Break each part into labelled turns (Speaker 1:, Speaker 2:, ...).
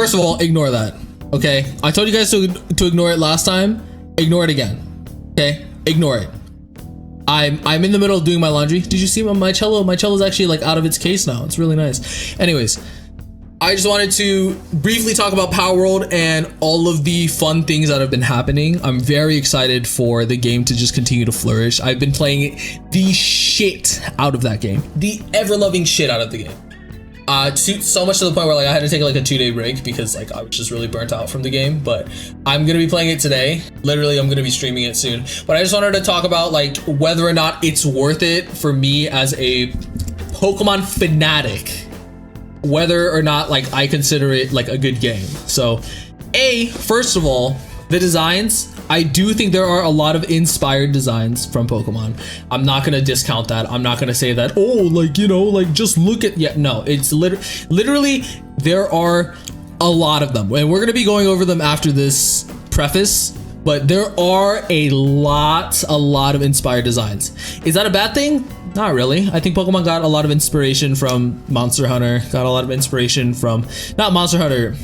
Speaker 1: First of all, ignore that. Okay, I told you guys to ignore it last time. Ignore it again. Okay, ignore it. I'm in the middle of doing my laundry. Did you see my cello? My cello is actually like out of its case now. It's really nice. Anyways, I just wanted to briefly talk about Palworld and all of the fun things that have been happening. I'm very excited for the game to just continue to flourish. I've been playing the shit out of that game. The ever-loving shit out of the game. So much to the point where like I had to take like a 2-day break because like I was just really burnt out from the game, but I'm gonna be playing it today. Literally, I'm gonna be streaming it soon. But I just wanted to talk about like whether or not it's worth it for me as a Pokemon fanatic, whether or not like I consider it like a good game. So first of all, the designs, I do think there are a lot of inspired designs from Pokemon. I'm not gonna discount that. I'm not gonna say that, oh, like, you know, like just look at, yeah, no, it's literally there are a lot of them. And we're gonna be going over them after this preface, but there are a lot of inspired designs. Is that a bad thing? Not really. I think Pokemon got a lot of inspiration from Monster Hunter, got a lot of inspiration from, not Monster Hunter,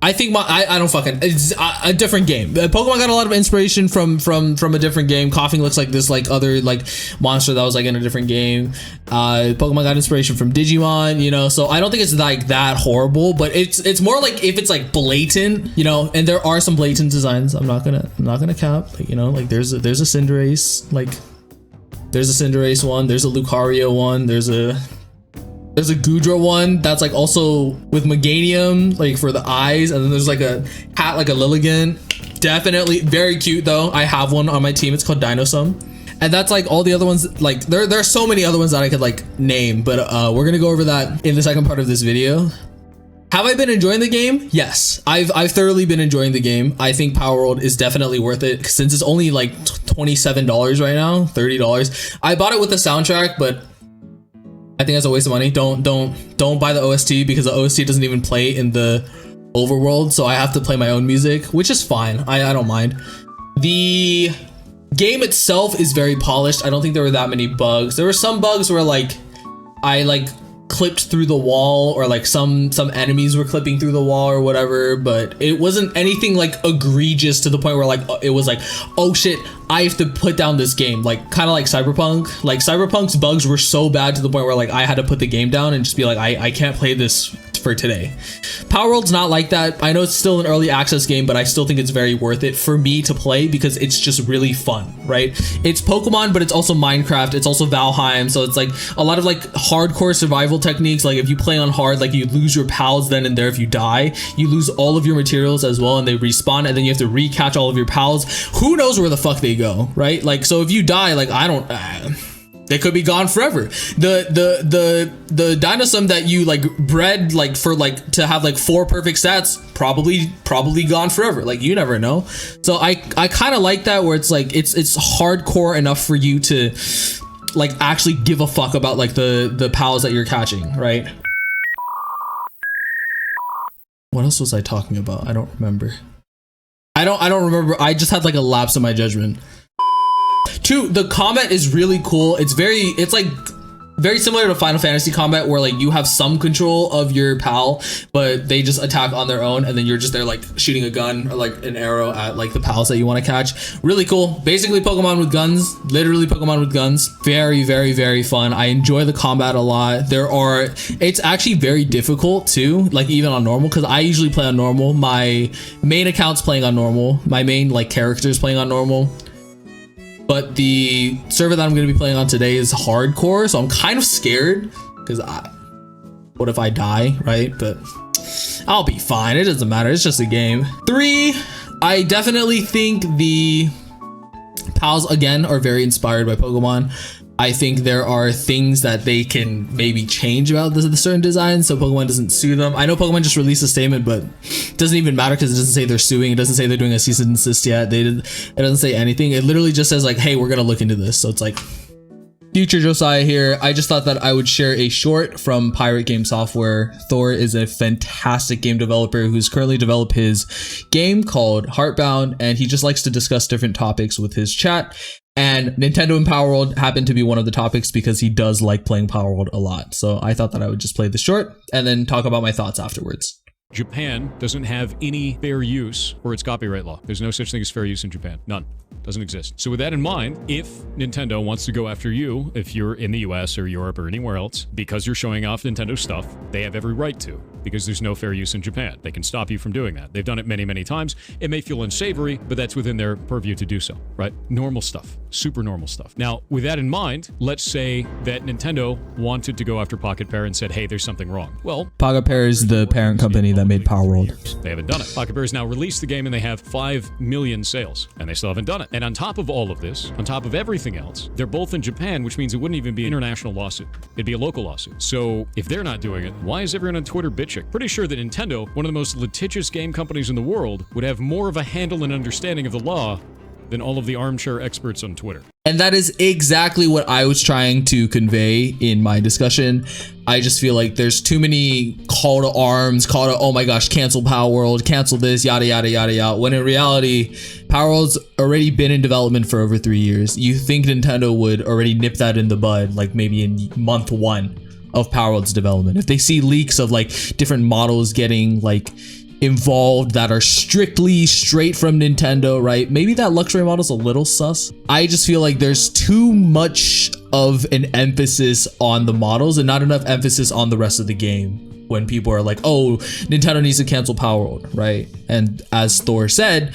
Speaker 1: I think I don't fucking, it's a different game. Pokemon got a lot of inspiration from a different game. Coughing looks like this like other like monster that was like in a different game. Pokemon got inspiration from Digimon, you know, so I don't think it's like that horrible, but it's more like if it's like blatant, you know, and there are some blatant designs. I'm not gonna cap, like, you know, like there's a Cinderace, like there's a Cinderace one, there's a Lucario one, there's a Goodra one that's like also with Meganium like for the eyes, and then there's like a hat like a Lilligant. Definitely very cute though. I have one on my team. It's called Dinosum. And that's like all the other ones. Like there are so many other ones that I could like name, but we're gonna go over that in the second part of this video. Have I been enjoying the game? Yes, I've thoroughly been enjoying the game. I think Palworld is definitely worth it since it's only like $27 right now, $30. I bought it with the soundtrack, but I think that's a waste of money. Don't buy the OST because the OST doesn't even play in the overworld, so I have to play my own music, which is fine. I don't mind. The game itself is very polished. I don't think there were that many bugs. There were some bugs where like I like clipped through the wall, or like some enemies were clipping through the wall or whatever, but it wasn't anything like egregious to the point where like it was like, oh shit, I have to put down this game. Like kind of like Cyberpunk. Like Cyberpunk's bugs were so bad to the point where like I had to put the game down and just be like, I can't play this for today. Palworld's not like that. I know it's still an early access game, but I still think it's very worth it for me to play because it's just really fun, right? It's Pokemon, but it's also Minecraft, it's also Valheim, so it's like a lot of like hardcore survival techniques. Like if you play on hard, like you lose your pals then and there. If you die, you lose all of your materials as well, and they respawn, and then you have to recatch all of your pals. Who knows where the fuck they go, right? Like, so if you die, like I don't they could be gone forever. The Dinosum that you like bred like for like to have like 4 perfect stats probably gone forever. Like you never know. So I kind of like that, where it's like it's hardcore enough for you to like actually give a fuck about like the pals that you're catching, right? What else was I talking about? I don't remember. I don't remember. I just had like a lapse in my judgment. 2, the combat is really cool. It's like very similar to Final Fantasy combat, where like you have some control of your pal, but they just attack on their own, and then you're just there like shooting a gun or like an arrow at like the pals that you want to catch. Really cool. Basically Pokemon with guns, literally Pokemon with guns. Very, very, very fun. I enjoy the combat a lot. It's actually very difficult too, like even on normal, because I usually play on normal. My main account's playing on normal. My main like character's playing on normal. But the server that I'm going to be playing on today is hardcore, so I'm kind of scared because what if I die, right? But I'll be fine. It doesn't matter. It's just a game. 3, I definitely think the pals again are very inspired by Pokemon. I think there are things that they can maybe change about the certain designs so Pokemon doesn't sue them. I know Pokemon just released a statement, but it doesn't even matter because it doesn't say they're suing. It doesn't say they're doing a cease and desist yet. It doesn't say anything. It literally just says like, hey, we're gonna look into this. So it's like, Future Josiah here. I just thought that I would share a short from Pirate Game Software. Thor is a fantastic game developer who's currently developed his game called Heartbound, and he just likes to discuss different topics with his chat. And Nintendo and Palworld happened to be one of the topics because he does like playing Palworld a lot. So I thought that I would just play this short and then talk about my thoughts afterwards.
Speaker 2: Japan doesn't have any fair use for its copyright law. There's no such thing as fair use in Japan. None. Doesn't exist. So with that in mind, if Nintendo wants to go after you, if you're in the US or Europe or anywhere else, because you're showing off Nintendo stuff, they have every right to, because there's no fair use in Japan. They can stop you from doing that. They've done it many, many times. It may feel unsavory, but that's within their purview to do so, right? Normal stuff. Super normal stuff. Now, with that in mind, let's say that Nintendo wanted to go after Pocket Pair and said, hey, there's something wrong. Well,
Speaker 1: Pocket Pair is the parent company that made Palworld.
Speaker 2: They haven't done it. Pocket Pair has now released the game and they have 5 million sales, and they still haven't done it. And on top of all of this, on top of everything else, they're both in Japan, which means it wouldn't even be an international lawsuit. It'd be a local lawsuit. So if they're not doing it, why is everyone on Twitter bitching? Pretty sure that Nintendo, one of the most litigious game companies in the world, would have more of a handle and understanding of the law than all of the armchair experts on Twitter.
Speaker 1: And that is exactly what I was trying to convey in my discussion. I just feel like there's too many call to arms, oh my gosh, cancel Palworld, cancel this, yada, yada, yada, yada. When in reality, Palworld's already been in development for over 3 years. You think Nintendo would already nip that in the bud, like maybe in month 1 of Palworld's development. If they see leaks of like different models getting like involved that are strictly straight from Nintendo, right? Maybe that luxury model's a little sus. I just feel like there's too much of an emphasis on the models and not enough emphasis on the rest of the game when people are like, oh, Nintendo needs to cancel Palworld, right? And as Thor said,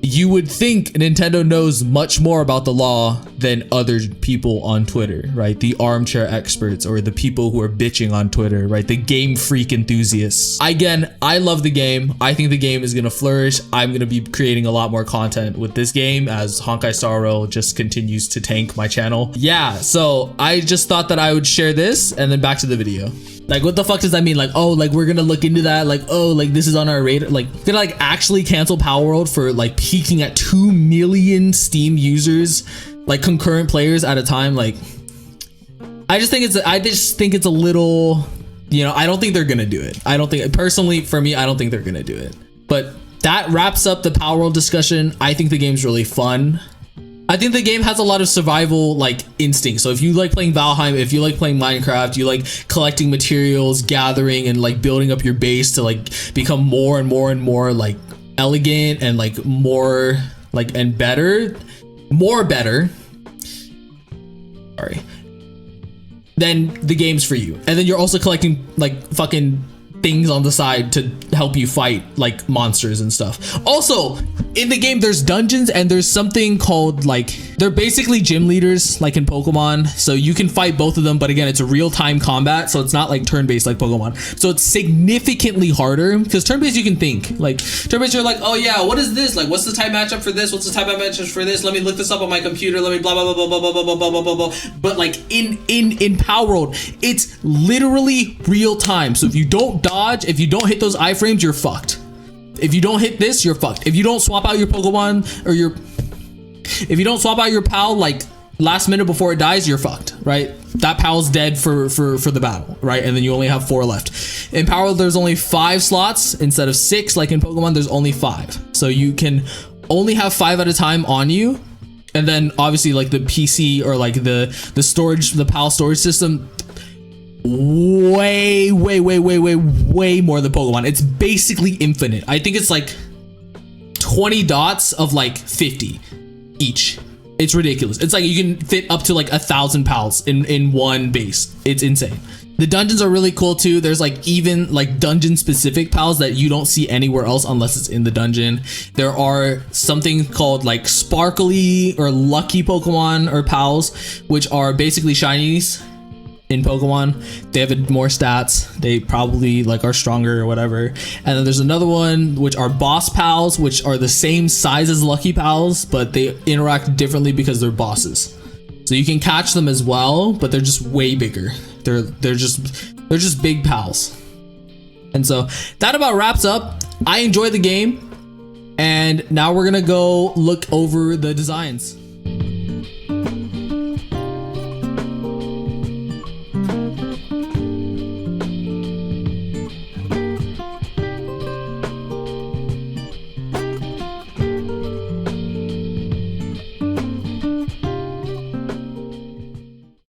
Speaker 1: you would think Nintendo knows much more about the law than other people on Twitter, right? The armchair experts or the people who are bitching on Twitter, right? The game freak enthusiasts. Again, I love the game. I think the game is gonna flourish. I'm gonna be creating a lot more content with this game as Honkai Star Rail just continues to tank my channel. Yeah, so I just thought that I would share this and then back to the video. Like, what the fuck does that mean? Like, oh, like we're gonna look into that. Like, oh, like this is on our radar. Like, gonna like actually cancel Palworld for like peaking at 2 million Steam users, like concurrent players at a time. Like, I just think it's a little, you know, I don't think they're gonna do it. I don't think, personally for me, I don't think they're gonna do it. But that wraps up the Palworld discussion. I think the game's really fun. I think the game has a lot of survival like instinct. So if you like playing Valheim, if you like playing Minecraft, you like collecting materials, gathering and like building up your base to like become more and more and more like elegant and like more like and better, sorry, then the game's for you. And then you're also collecting like fucking things on the side to help you fight like monsters and stuff. Also, in the game there's dungeons and there's something called like, they're basically gym leaders like in Pokemon, so you can fight both of them, but again it's a real-time combat, so it's not like turn-based like Pokemon. So it's significantly harder because turn-based you can think, like turn-based you're like, oh yeah, what is this, like what's the type matchup for this, what's the type of matchup for this, let me look this up on my computer, let me blah blah blah blah blah blah blah blah blah blah blah. But like in Palworld it's literally real time, so if you don't dodge, if you don't hit those iframes, you're fucked. If you don't hit this, you're fucked. If you don't swap out your Pokemon or if you don't swap out your pal like last minute before it dies, you're fucked, right? That pal's dead for the battle, right? And then you only have 4 left. In Palworld, there's only 5 slots instead of 6 like in Pokemon. There's only 5, so you can only have 5 at a time on you. And then obviously like the PC or like the storage, the PAL storage system, way more than Pokemon. It's basically infinite. I think it's like 20 dots of like 50 each. It's ridiculous. It's like you can fit up to like 1,000 pals in one base. It's insane. The dungeons are really cool too. There's like even like dungeon specific pals that you don't see anywhere else unless it's in the dungeon. There are something called like sparkly or lucky Pokemon or pals, which are basically shinies in Pokemon. They have more stats. They probably like are stronger or whatever. And then there's another one which are boss pals, which are the same size as lucky pals, but they interact differently because they're bosses. So you can catch them as well, but they're just way bigger. They're just big pals. And so that about wraps up. I enjoyed the game, and now we're gonna go look over the designs.